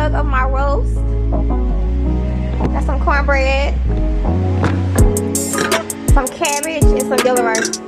Of my roast. Got some cornbread, some cabbage, and some yellow rice.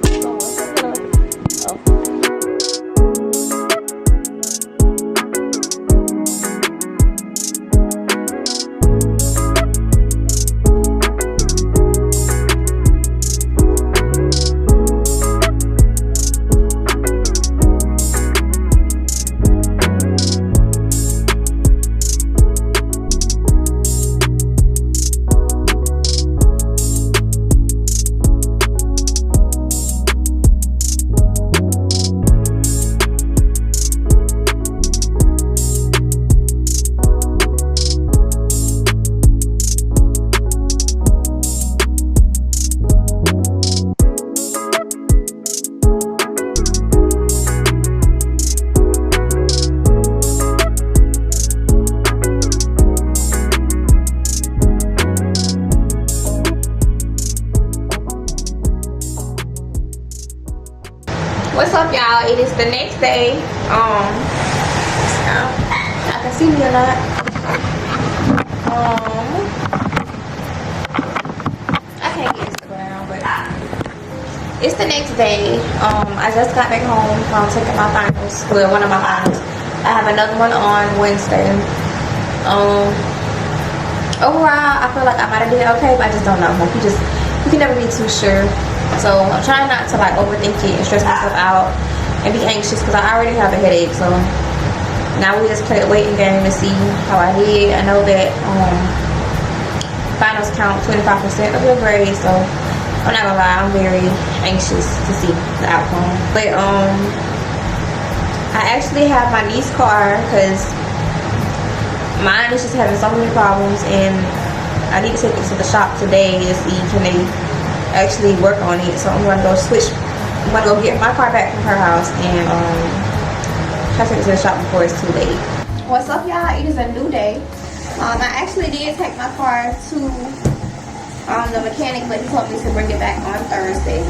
What's up, y'all? It is the next day. I can see me a lot. I can't get this around, but it's the next day. I just got back home from taking my finals. Well, one of my finals. I have another one on Wednesday. Overall, I feel like I might have did okay, but I just don't know. Like you can never be too sure. So I'm trying not to like overthink it and stress myself out and be anxious because I already have a headache. So now we just play a waiting game to see how I did. I know that finals count 25% of your grade, so I'm not gonna lie, I'm very anxious to see the outcome. But I actually have my niece's car because mine is just having so many problems, and I need to take it to the shop today to see can they actually work on it. So I'm gonna go get my car back from her house and try to take it to the shop before it's too late. What's up, y'all? It is a new day. I actually did take my car to the mechanic, but he told me to bring it back on Thursday.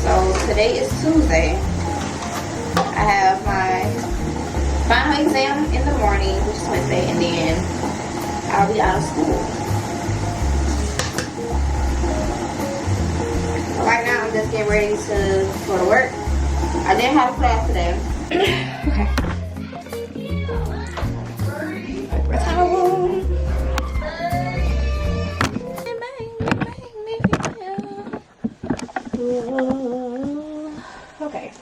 So today is Tuesday. I have my final exam in the morning, which is Wednesday, and then I'll be out of school. Right now, I'm just getting ready to go to work. I didn't have a class today. Okay. Towel. Okay.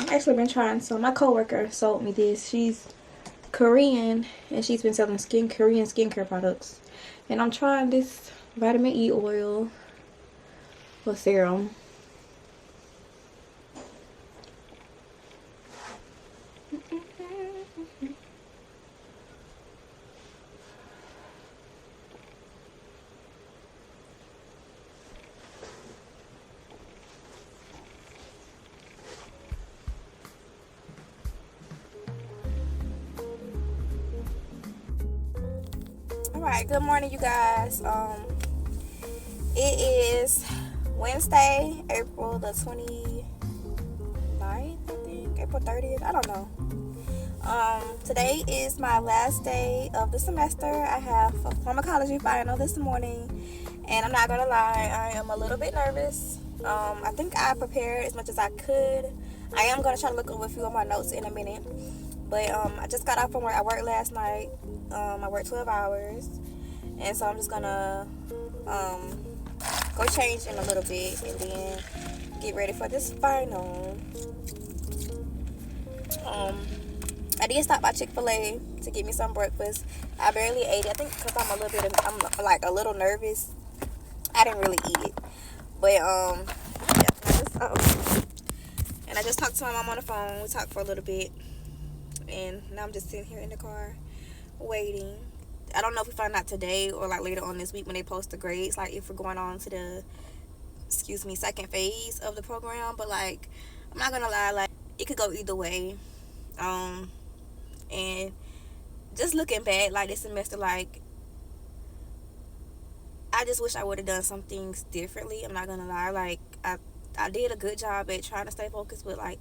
I've actually been trying some. My coworker sold me this. She's Korean and she's been selling Korean skincare products. And I'm trying this vitamin E oil or serum. Alright, good morning you guys. It is Wednesday, April the 29th, I think, April 30th, I don't know. Today is my last day of the semester. I have a pharmacology final this morning, and I'm not gonna lie, I am a little bit nervous. I think I prepared as much as I could. I am gonna try to look over a few of my notes in a minute, but I just got off from work. I worked last night. I worked 12 hours, and so I'm just gonna go change in a little bit and then get ready for this final. I did stop by Chick-fil-A to get me some breakfast. I barely ate it. I think because I'm like a little nervous. I didn't really eat it, but yeah. And I just talked to my mom on the phone. We talked for a little bit, and now I'm just sitting here in the car waiting. I don't know if we find out today or like later on this week when they post the grades, like if we're going on to the second phase of the program. But like, I'm not gonna lie, like it could go either way. And just looking back, like this semester, like I just wish I would have done some things differently. I'm not gonna lie, like I did a good job at trying to stay focused, but like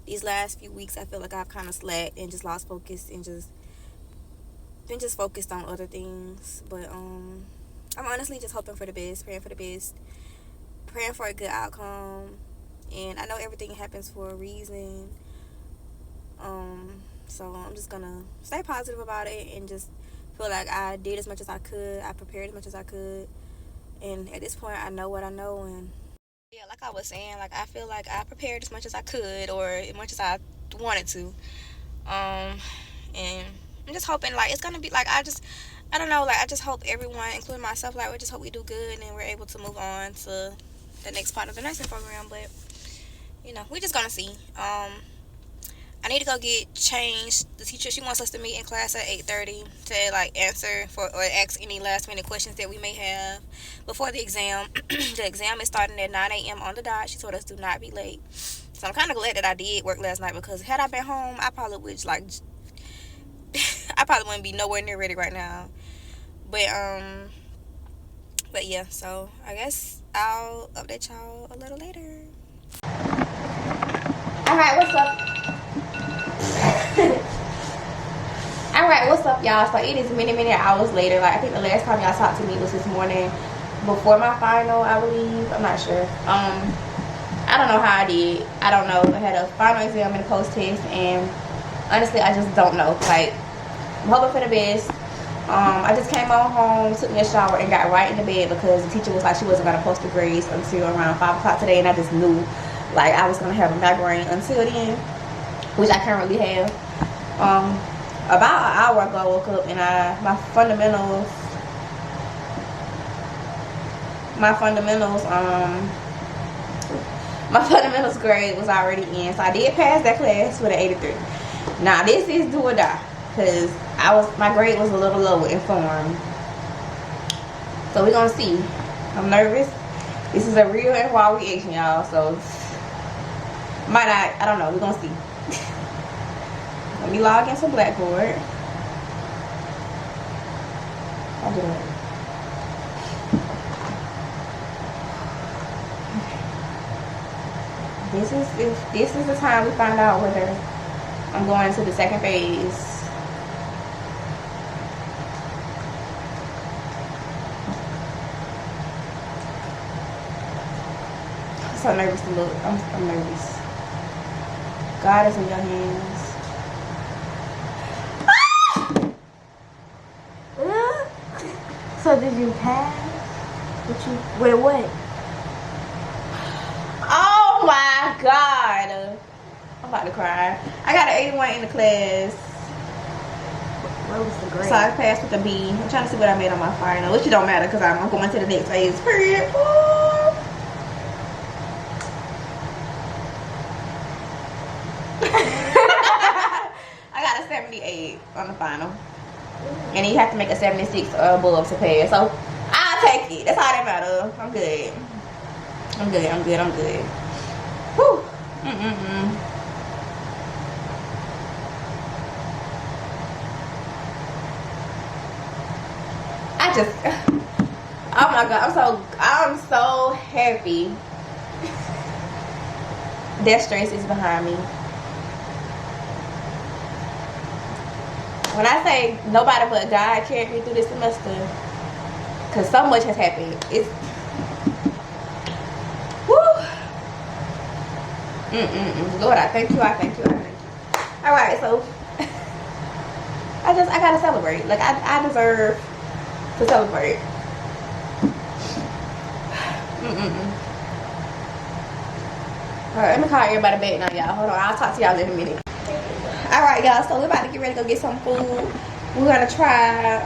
these last few weeks I feel like I've kind of slacked and just lost focus and just been focused on other things. But I'm honestly just hoping for the best, praying for the best, praying for a good outcome. And I know everything happens for a reason. So I'm just gonna stay positive about it and just feel like I did as much as I could. I prepared as much as I could, and at this point I know what I know. And yeah, like I was saying, like I feel like I prepared as much as I could, or as much as I wanted to. And I'm just hoping like it's gonna be like I don't know, like I just hope everyone, including myself, like we just hope we do good and we're able to move on to the next part of the nursing program. But you know, we're just gonna see. I need to go get changed. The teacher, she wants us to meet in class at 8:30 to like answer for or ask any last minute questions that we may have before the exam. The exam is starting at 9 a.m. on the dot. She told us do not be late. So I'm kind of glad that I did work last night, because had I been home, I probably would like I probably wouldn't be nowhere near ready right now. But yeah, so I guess I'll update y'all a little later. Alright, what's up? Alright, what's up y'all? So it is many hours later. Like I think the last time y'all talked to me was this morning before my final, I believe. I'm not sure. I don't know how I did. I don't know. I had a final exam and a post test, and honestly I just don't know. Like I'm hoping for the best. I just came on home, took me a shower, and got right into bed because the teacher was like she wasn't gonna post the grades until around 5 o'clock today, and I just knew like I was gonna have a migraine until then, which I currently have. About an hour ago I woke up and my fundamentals grade was already in, so I did pass that class with an 83. Now this is do or die, because my grade was a little lower in form, so we're gonna see. I'm nervous. This is a real and raw reaction, y'all, so might not, I don't know, we're gonna see. Let me log into Blackboard. I'll do that. this is the time we find out whether I'm going to the second phase. I'm so nervous to look. I'm nervous. God is in your hands. So did you pass? With what? Oh my God. I'm about to cry. I got an 81 in the class. What was the grade? So I passed with a B. I'm trying to see what I made on my final, which it don't matter because I'm going to the next phase. Period. Ooh. I got a 78 on the final. And you have to make a 76 or above to pass. So I'll take it. That's all that matters. I'm good. I'm good. I'm good. I'm good. Whew. I just, oh my God, I'm so happy that stress is behind me. When I say nobody but God carried me through this semester, because so much has happened. It's, woo. Lord, I thank you. I thank you. I thank you. All right, so I gotta celebrate. Like I deserve to celebrate. Alright, let me call everybody back now, y'all. Hold on, I'll talk to y'all in a minute. Alright, y'all, so we're about to get ready to go get some food. We're gonna try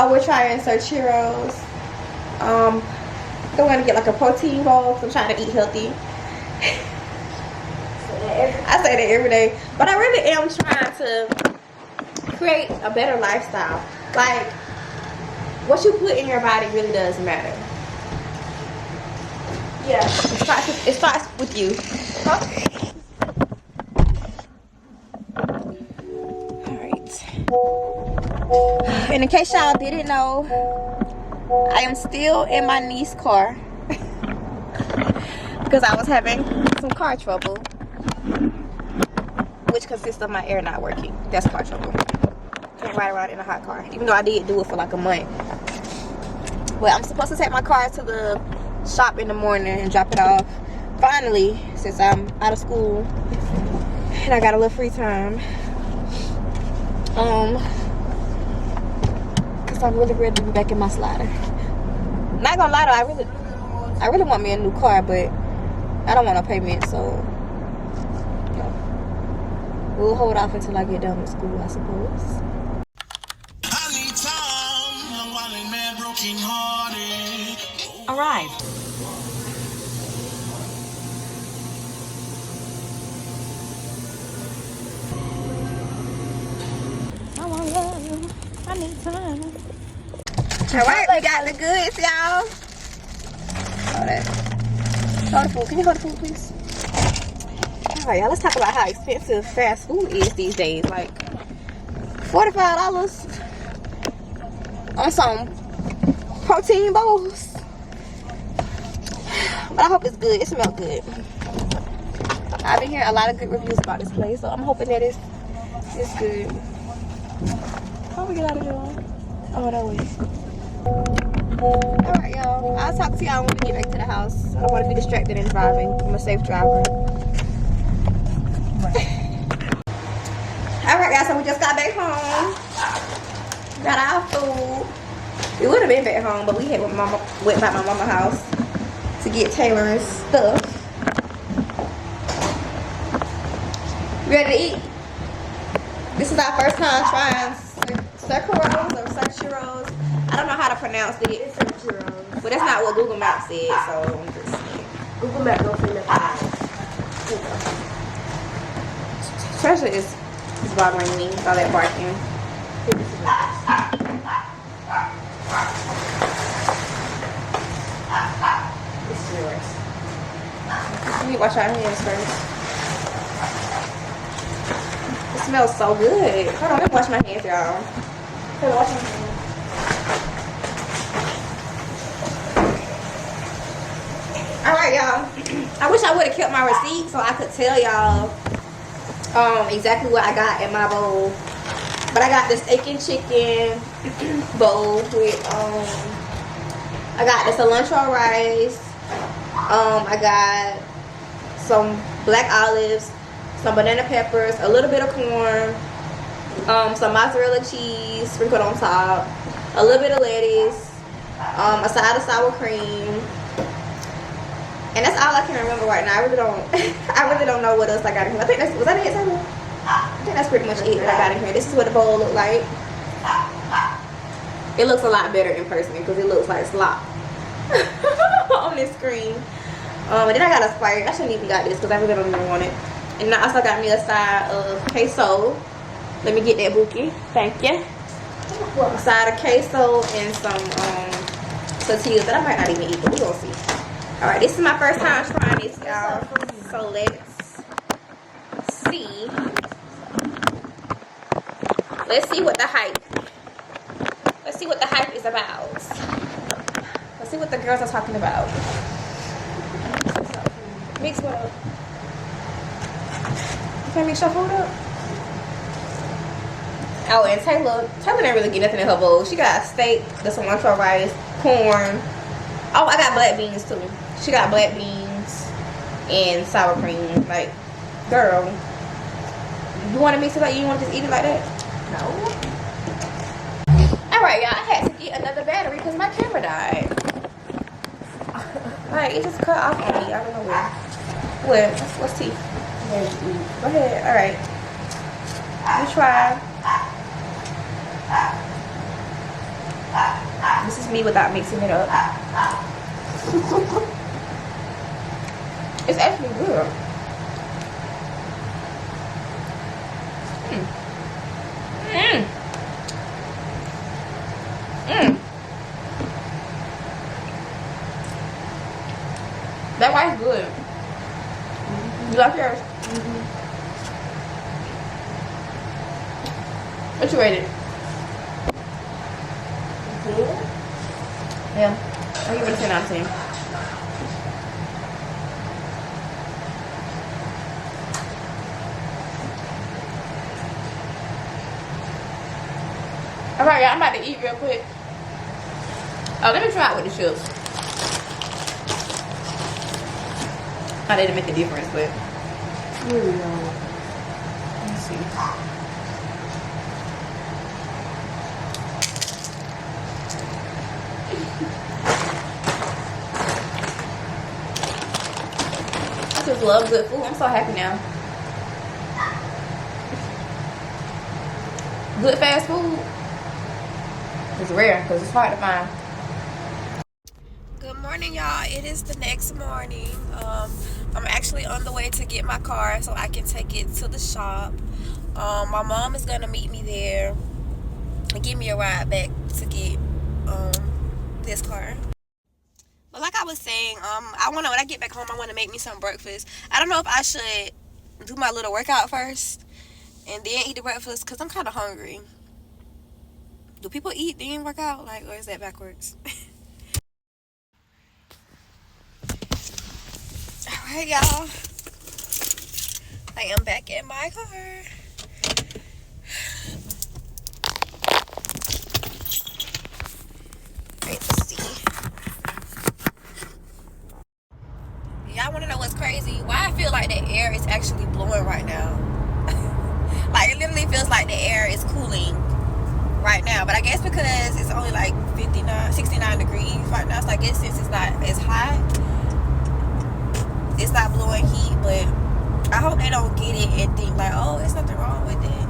we're trying some churros. I'm gonna get like a protein bowl because I'm trying to eat healthy. I say that every day, but I really am trying to create a better lifestyle. Like, what you put in your body really does matter. Yeah, it starts with you. Huh? Alright. And in case y'all didn't know, I am still in my niece's car because I was having some car trouble, which consists of my air not working. That's car trouble. Can't ride around in a hot car, even though I did do it for like a month. Well, I'm supposed to take my car to the shop in the morning and drop it off. Finally, since I'm out of school and I got a little free time. Cause I'm really ready to be back in my slider. Not gonna lie though, I really want me a new car, but I don't want no payment, so yeah. We'll hold off until I get done with school, I suppose. Arrived. I want love. I need time. Alright, we got the goods, y'all. Hold that. Hold the food. Can you hold the food, please? Alright, y'all, let's talk about how expensive fast food is these days. Like, $45 on some protein bowls. But I hope it's good. It smells good. I've been hearing a lot of good reviews about this place, so I'm hoping that it's good. How we get out of here? Oh, that way. Alright, y'all. I'll talk to y'all when we get back to the house. I don't want to be distracted in driving. I'm a safe driver. Alright, guys, so we just got back home. Got our food. We would have been back home, but we had went by my mama's house to get Taylor's stuff. Ready to eat? This is our first time trying churros or churros. I don't know how to pronounce it. It's some churros. But that's not what Google Maps said, so I'm just saying. Google Maps don't say nothing. Treasure is bothering me, all that barking. It's yours. We need to wash our hands first. It smells so good. Hold on, let me wash my hands, y'all. Hold on, wash my hands. Alright, y'all. I wish I would have kept my receipt so I could tell y'all exactly what I got in my bowl. But I got the steak and chicken bowl with I got the cilantro rice. I got some black olives, some banana peppers, a little bit of corn, some mozzarella cheese sprinkled on top, a little bit of lettuce, a side of sour cream. And that's all I can remember right now. I really don't know what else I got in here. I think that's, was that it, Taylor? I think that's pretty much it that I got in here. This is what the bowl looked like. It looks a lot better in person because it looks like slop on this screen. And then I got a Sprite. I shouldn't even got this because I really don't even want it. And I also got me a side of queso. Let me get that bookie. Thank you. A side of queso and some tortillas that I might not even eat, but we're gonna see. Alright, this is my first time trying this, y'all. So let's see. Let's see what the hype. Let's see what the hype is about. Let's see what the girls are talking about. Mix what up? You can't mix your food up? Oh, and Taylor didn't really get nothing in her bowl. She got steak, the cilantro rice, corn. Oh, I got black beans too. She got black beans and sour cream. Like, girl, you want to mix it like you want to just eat it like that? No. Alright, y'all. I had to get another battery because my camera died. Like, it just cut off on me. I don't know where. Where? What's tea? Go ahead. Alright. You try. This is me without mixing it up. It's actually good. That rice good. You like yours? What you rate it? Good? Yeah. I'll give it a 10 out of 10. Alright, y'all, I'm about to eat real quick. Oh, let me try it with the chips. I didn't make a difference, but here we go. Let's see. I just love good food. I'm so happy now. Good fast food is rare because it's hard to find. Good morning, y'all. It is the next morning. I'm actually on the way to get my car so I can take it to the shop. My mom is gonna meet me there and give me a ride back to get this car. But like I was saying, when I get back home, I want to make me some breakfast. I don't know if I should do my little workout first and then eat the breakfast because I'm kind of hungry. Do people eat then work out? Like, or is that backwards? Alright, y'all. I am back in my car. Let's see. Y'all want to know what's crazy? Why I feel like the air is actually blowing right now. Like, it literally feels like the air is cooling right now. But I guess because it's only like 69 degrees right now. So I guess since it's not as hot, it's not blowing heat. But I hope they don't get it and think like, oh, there's something wrong with it.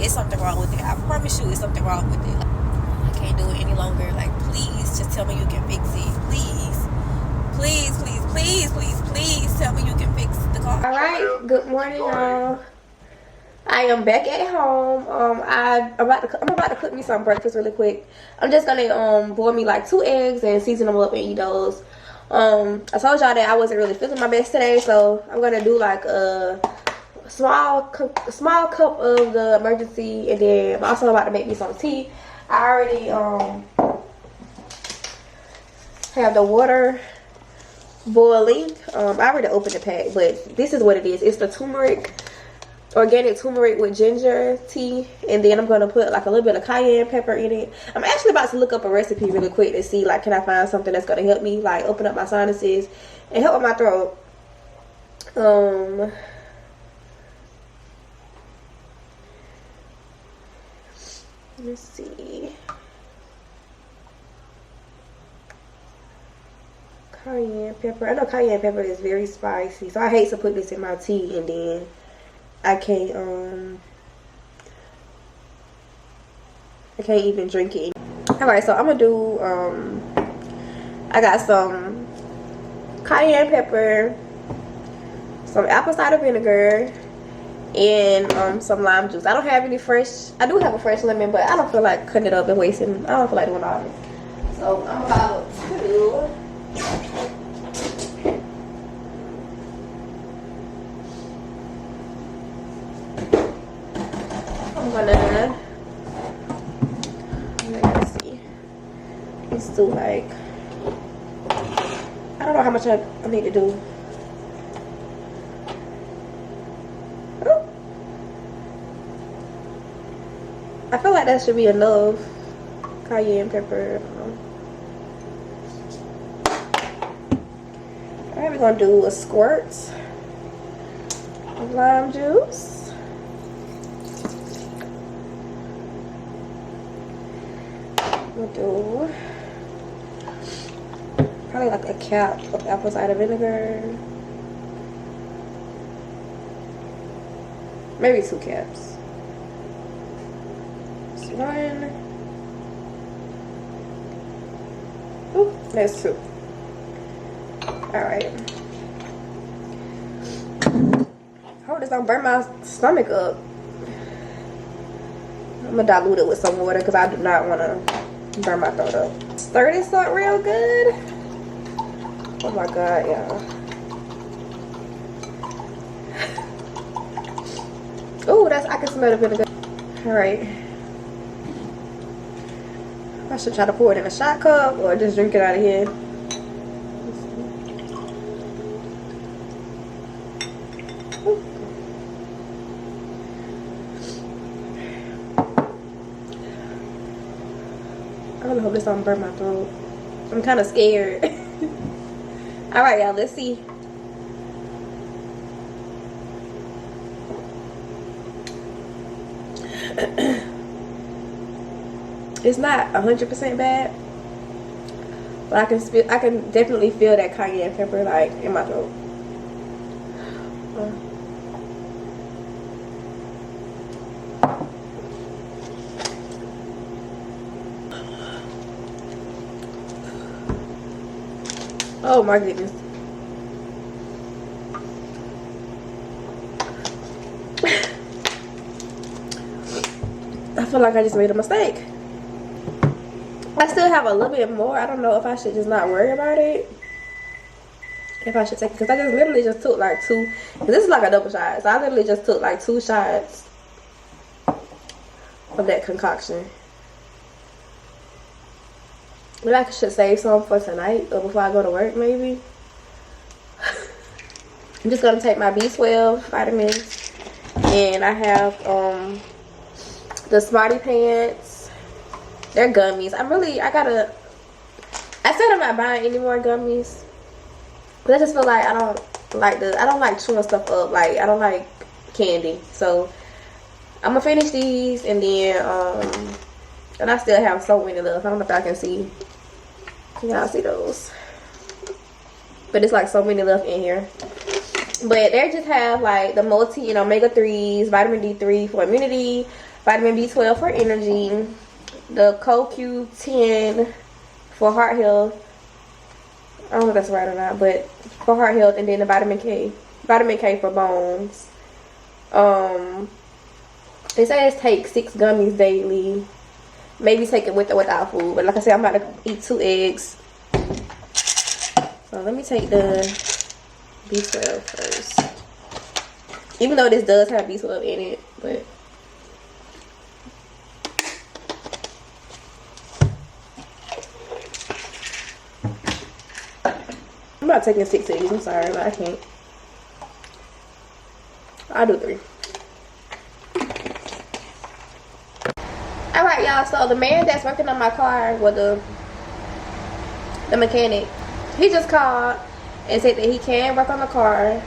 It's something wrong with it. I promise you it's something wrong with it. I can't do it any longer. Like, please just tell me you can fix it. Please. Please, please, please, please, please tell me you can fix the car. Alright, good morning, y'all. I am back at home. I'm about to cook me some breakfast really quick. I'm just gonna boil me like 2 eggs and season them up and eat those. I told y'all that I wasn't really feeling my best today, so I'm gonna do like a small cup of the emergency, and then I'm also about to make me some tea. I already have the water boiling. I already opened the pack, but this is what it is. It's the turmeric, organic turmeric with ginger tea, and then I'm gonna put like a little bit of cayenne pepper in it. I'm actually about to look up a recipe really quick to see like, can I find something that's gonna help me like open up my sinuses and help with my throat. Let's see. Cayenne pepper. I know cayenne pepper is very spicy, so I hate to put this in my tea and then I can't even drink it. Alright, so I'm gonna do I got some cayenne pepper, some apple cider vinegar, and some lime juice. I don't have any fresh. I do have a fresh lemon, but I don't feel like cutting it up and wasting. I don't feel like doing all this. So I'm about to let's see. Let's do like, I don't know how much I need to do. Oh. I feel like that should be enough cayenne pepper. Alright, we're gonna do a squirt of lime juice. We'll do probably like a cap of apple cider vinegar. Maybe 2 caps. That's 1. Ooh, that's 2. Alright. I hope this don't burn my stomach up. I'm gonna dilute it with some water because I do not want to burn my throat up. Stir this up real good. Oh my god, y'all. Oh, I can smell the vinegar. Alright. I should try to pour it in a shot cup or just drink it out of here. I really hope this don't burn my throat. I'm kind of scared. Alright, y'all, let's see. It's not 100% bad, but I can definitely feel that cayenne pepper like in my throat. Oh my goodness. I feel like I just made a mistake. I still have a little bit more. I don't know if I should just not worry about it. If I should take it. Because I just literally just took like 2. This is like a double shot. So I literally just took like 2 shots of that concoction. Maybe I should save some for tonight or before I go to work maybe. I'm just going to take my B12 vitamins. And I have the Smarty Pants. They're gummies. I said I'm not buying any more gummies. But I just feel like I don't like chewing stuff up. Like, I don't like candy. So, I'm going to finish these and then, and I still have so many left. I don't know if I can see. Can y'all see those? But it's like so many left in here. But they just have like the multi and omega-3s, vitamin D3 for immunity, vitamin B12 for energy, the CoQ10 for heart health. I don't know if that's right or not, but for heart health, and then the vitamin K for bones. It says take 6 gummies daily. Maybe take it with or without food. But like I said, I'm about to eat 2 eggs. So let me take the B12 first. Even though this does have B12 in it, but I'm not taking 6 of these. I'm sorry, but I can't. I'll do 3. Alright, y'all. So the man that's working on my car, well, the mechanic, he just called and said that he can work on the car.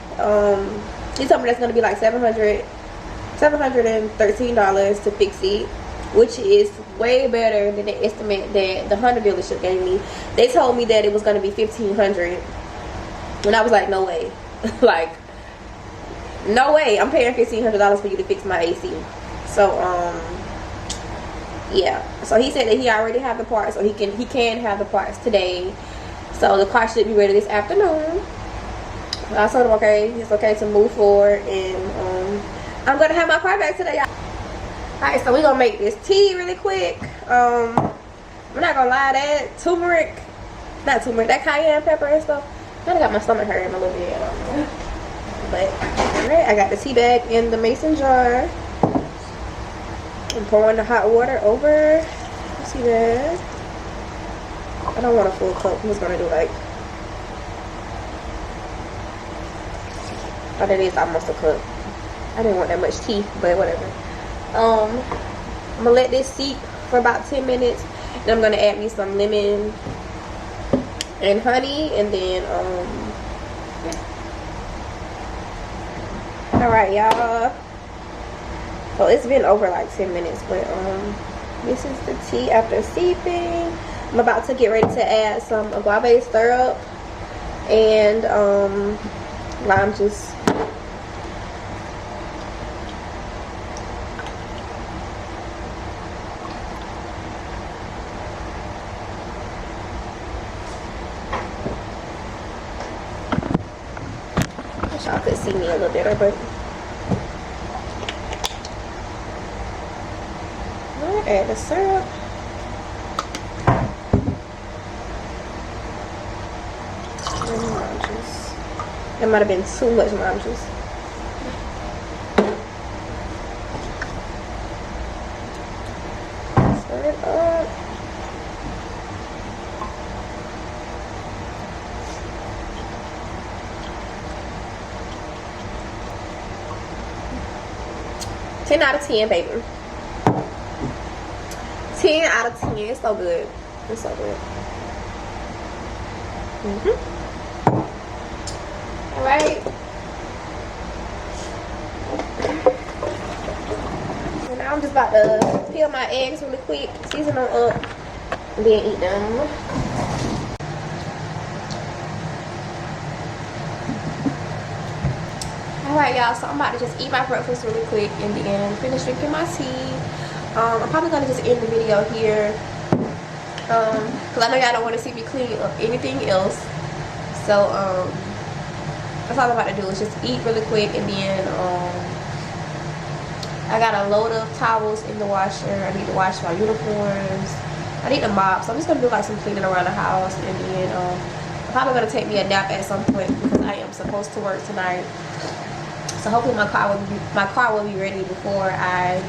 He told me that's going to be like $713 to fix it, which is way better than the estimate that the Honda dealership gave me. They told me that it was going to be $1,500, and I was like, no way. Like, no way. I'm paying $1,500 for you to fix my AC. So yeah. So he said that he already have the parts, so he can have the parts today. So the car should be ready this afternoon. I told him okay, it's okay to move forward, and I'm gonna have my car back today, y'all. Alright, so we're gonna make this tea really quick. I'm not gonna lie, that that cayenne pepper and stuff, kind of got my stomach hurting a little bit. But alright, I got the tea bag in the mason jar. I'm pouring the hot water over. See that? I don't want a full cup. I'm just gonna do like, oh, that is almost a cup. I didn't want that much tea, but whatever. I'm gonna let this steep for about 10 minutes. Then I'm gonna add me some lemon and honey, and then yeah. All right, y'all. So it's been over like 10 minutes, but this is the tea after steeping. I'm about to get ready to add some agave syrup and lime juice. Wish y'all could see me a little better, but add the syrup. And lime juice. It might have been too much lime juice. Stir it up. $10 out of 10, baby. 10 out of 10. It's so good. It's so good. Alright. So now I'm just about to peel my eggs really quick, season them up, and then eat them. Alright, y'all. So I'm about to just eat my breakfast really quick and then finish drinking my tea. I'm probably gonna just end the video here, because I know y'all don't want to see me clean up anything else. So that's all I'm about to do is just eat really quick, and then I got a load of towels in the washer. I need to wash my uniforms. I need to mop, so I'm just gonna do like some cleaning around the house, and then I'm probably gonna take me a nap at some point because I am supposed to work tonight. So hopefully my car will be ready before I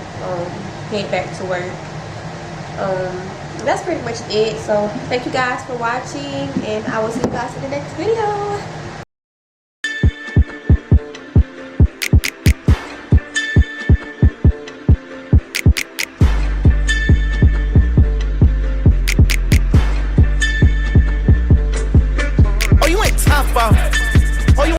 head back to work. That's pretty much it. So thank you guys for watching, and I will see you guys in the next video.